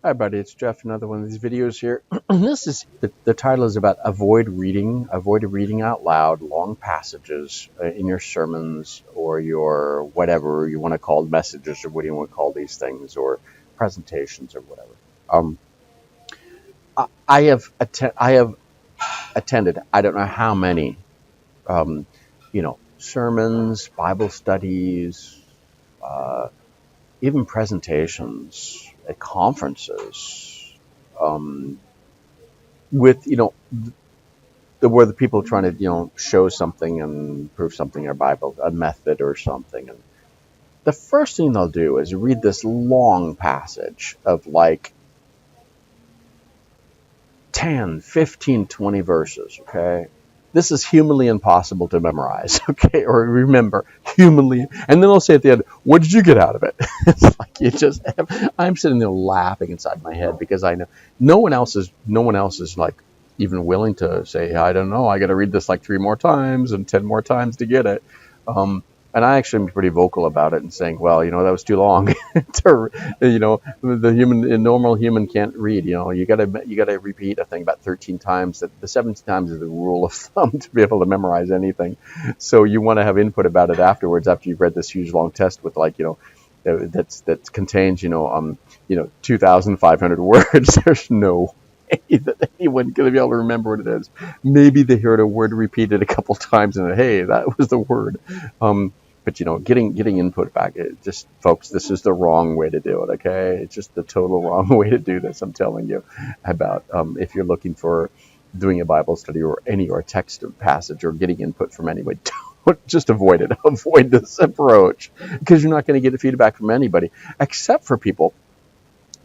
Hi, buddy. It's Jeff. Another one of these videos here. This is the title is about avoid reading out loud long passages in your sermons or your whatever you want to call messages or what do you want to call these things or presentations or whatever. Um, I have attended I don't know how many sermons, Bible studies, uh, even presentations at conferences. Um, with where the people are trying to show something and prove something in a Bible, a method or something, and the first thing they'll do is read this long passage of like 10, 15, 20 verses. Okay, this is humanly impossible to memorize. Okay, or remember humanly, and then they'll say at the end, what did you get out of it? It's like I'm sitting there laughing inside my head because I know no one else is like even willing to say, I don't know, I got to read this like 3 more times and 10 more times to get it. um, and I actually am pretty vocal about it and saying, well, that was too long. to, the normal human can't read. You gotta repeat a thing about 13 times. That the 17th times is the rule of thumb to be able to memorize anything. So you want to have input about it afterwards after you've read this huge long test with that contains 2,500 words. There's no way that anyone's going to be able to remember what it is. Maybe they heard a word repeated a couple times and hey, that was the word. Um, but getting input back, just folks, this is the wrong way to do it. Okay, it's just the total wrong way to do this. I'm telling you about if you're looking for doing a Bible study or a text passage or getting input from anybody. Just avoid it. Avoid this approach because you're not going to get feedback from anybody except for people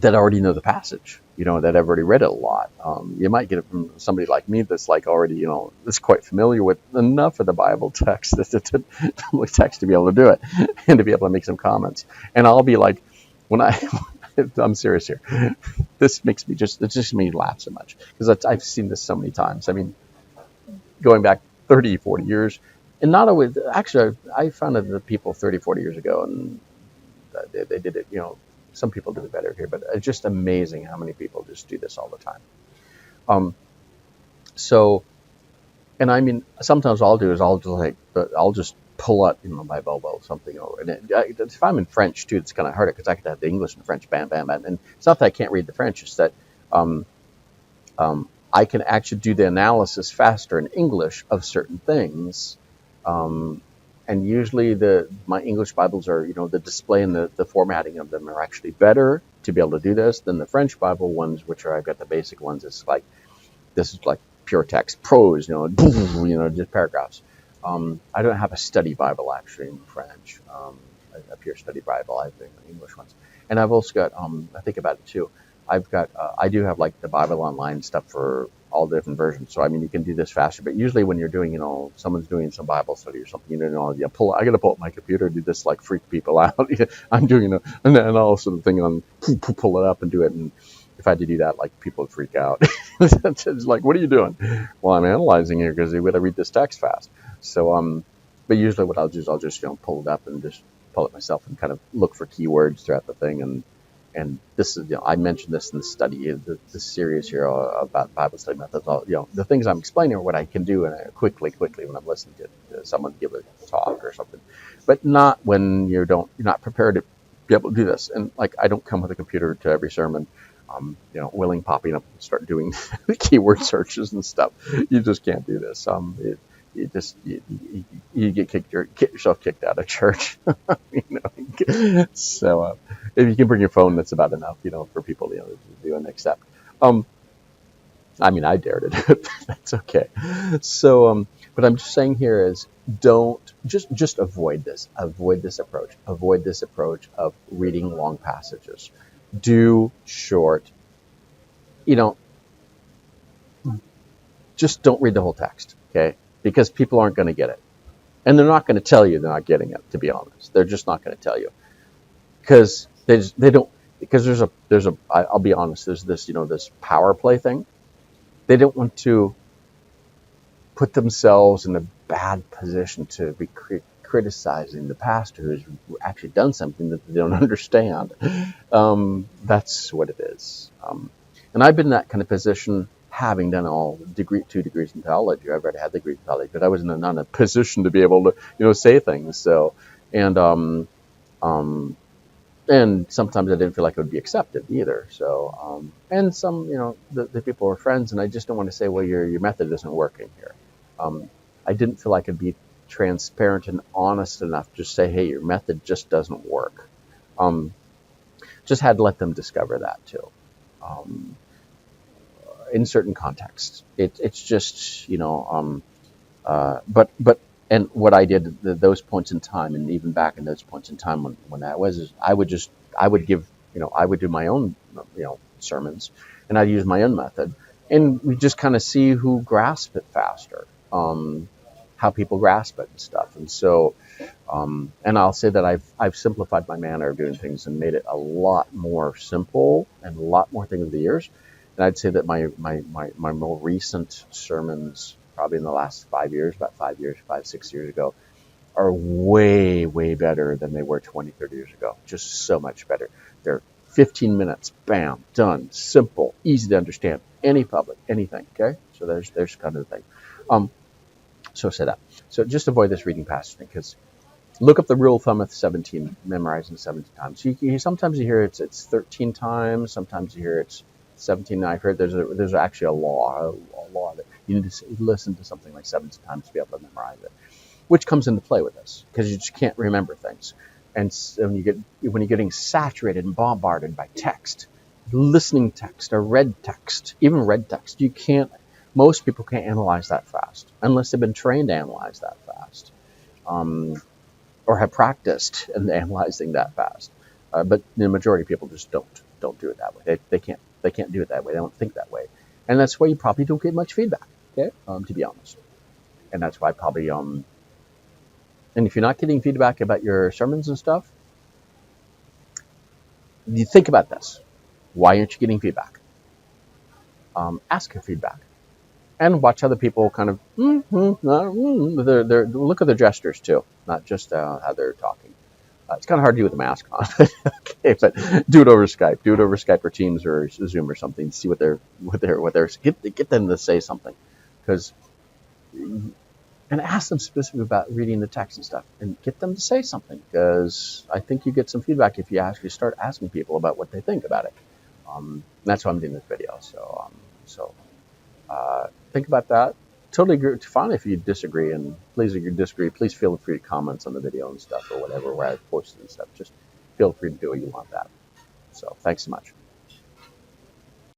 that already know the passage, that have already read it a lot. You might get it from somebody like me that's like already, that's quite familiar with enough of the Bible text, text to be able to do it and to be able to make some comments. And I'll be like, when I'm serious here. It just makes me laugh so much because I've seen this so many times. I mean, going back 30, 40 years, and not always. Actually, I founded the people 30, 40 years ago, and they did it. Some people do it better here, but it's just amazing how many people just do this all the time. Um, so, and I mean, sometimes I'll do is I'll just pull up, my Bible something over, and if I'm in French too, it's kind of harder because I could have the English and French, bam, bam, bam, and it's not that I can't read the French; it's that um, I can actually do the analysis faster in English of certain things. Um, and usually my English Bibles are, the display and the formatting of them are actually better to be able to do this than the French Bible ones, which I've got the basic ones. This is like pure text, prose, just paragraphs. I don't have a study Bible actually in French, a pure study Bible. I have the English ones. And I've also got, I think about it too. I do have like the Bible Online stuff for all the different versions. So, I mean, you can do this faster, but usually when you're doing, someone's doing some Bible study or something, I got to pull up my computer and do this, like freak people out. I'm doing it, and all sort of thing on, pull it up and do it. And if I had to do that, like people would freak out. It's like, what are you doing? Well, I'm analyzing here because we got to read this text fast. So, but usually what I'll do is I'll just, pull it up and just pull it myself and kind of look for keywords throughout the thing. And this is, I mentioned this in the study, the series here about Bible study methods. The things I'm explaining are what I can do quickly when I'm listening to someone give a talk or something, but not when you're not prepared to be able to do this. And like, I don't come with a computer to every sermon, willing popping up and start doing keyword searches and stuff. You just can't do this. You get yourself kicked out of church. So if you can bring your phone, that's about enough, for people to do and accept. I mean, I dare to do it. That's okay. So, what I'm just saying here is, don't just avoid this. Avoid this approach. Avoid this approach of reading long passages. Do short. Just don't read the whole text, okay? Because people aren't going to get it. And they're not going to tell you they're not getting it, to be honest. They're just not going to tell you. Because they don't, because I'll be honest, there's this, this power play thing. They don't want to put themselves in a bad position to be criticizing the pastor who's actually done something that they don't understand. That's what it is. And I've been in that kind of position, having done 2 degrees in theology. I've already had the degree in theology, but I was not in a position to be able to, say things. So, and um, and sometimes I didn't feel like it would be accepted either. So, and some, the people were friends, and I just don't want to say, well, your method isn't working here. I didn't feel like I could be transparent and honest enough to say, hey, your method just doesn't work. Just had to let them discover that too. Um, in certain contexts, it's just, but and what I did at those points in time, and even back in those points in time when that was, is I would give, I would do my own, sermons, and I'd use my own method, and we just kind of see who grasped it faster, how people grasp it and stuff. And so, and I'll say that I've simplified my manner of doing things and made it a lot more simple and a lot more things over the years. And I'd say that my more recent sermons, probably in the last 5 years, about 6 years ago, are way, way better than they were 20, 30 years ago. Just so much better. They're 15 minutes, bam, done, simple, easy to understand, any public, anything, okay? So there's kind of the thing. So say that. So just avoid this reading passage thing, because look up the rule of thumb of 17, memorizing 17 times. Sometimes you hear it's 13 times, sometimes you hear it's 17. I've heard there's actually a law that you need to listen to something like 17 times to be able to memorize it, which comes into play with this, because you just can't remember things. And when you're getting saturated and bombarded by text, listening text or read text, even read text, most people can't analyze that fast unless they've been trained to analyze that fast, or have practiced in analyzing that fast. But the majority of people just don't do it that way. They can't do it that way. They don't think that way, and that's why you probably don't get much feedback. Okay, to be honest, and that's why probably and if you're not getting feedback about your sermons and stuff, you think about this: why aren't you getting feedback? Ask for feedback, and watch other people kind of look at their gestures too, not just how they're talking. It's kind of hard to do with a mask on, okay, but do it over Skype. Do it over Skype or Teams or Zoom or something. See what they're get them to say something, because and ask them specifically about reading the text and stuff, and get them to say something, because I think you get some feedback if you actually start asking people about what they think about it. That's why I'm doing this video. So think about that. Totally agree. Fine if you disagree, and please, if you disagree, please feel free to comment on the video and stuff or whatever where I've posted and stuff. Just feel free to do what you want that. So thanks so much.